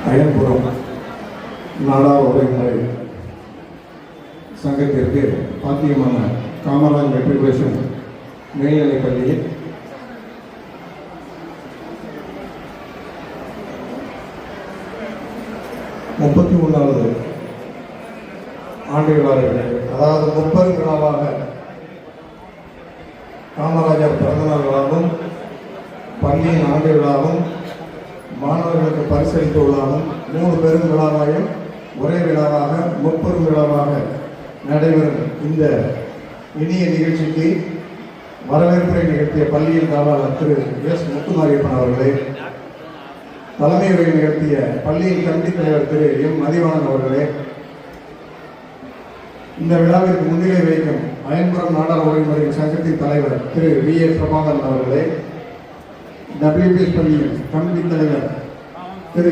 அயன்புரம் நாடார் உரைமுறை சங்கத்திற்கு பாத்தியமான காமராஜ் மெட்ரிகுலேஷன் மேல்நிலைப் பள்ளியில் முப்பத்தி 31வது ஆண்டு விழாவிற்கு, அதாவது 30 விழாவாக காமராஜர் பிறந்தநாள் விழாவும், பள்ளியின் ஆண்டு விழாவும், மாணவர்களுக்கு பரிசளித்த விழாவும் 3 பெரும் விழாவாயும் ஒரே விழாவாக 30 விழாவாக நடைபெறும் இந்த இனிய நிகழ்ச்சிக்கு வரவேற்புரை நிகழ்த்திய பள்ளியின் காவலர் திரு எஸ் முத்துமாரியப்பன் அவர்களே, தலைமை உரை நிகழ்த்திய பள்ளியின் கமிட்டி தலைவர் திரு எம் மதிவாணன் அவர்களே, இந்த விழாவிற்கு முன்னிலை வைக்கும் அயன்புரம் நாடார் உரைமுறை சங்கத்தின் தலைவர் திரு வி ஏ பிரபாகரன் அவர்களே, WPS பள்ளியின் கமிட்டி தலைவர் திரு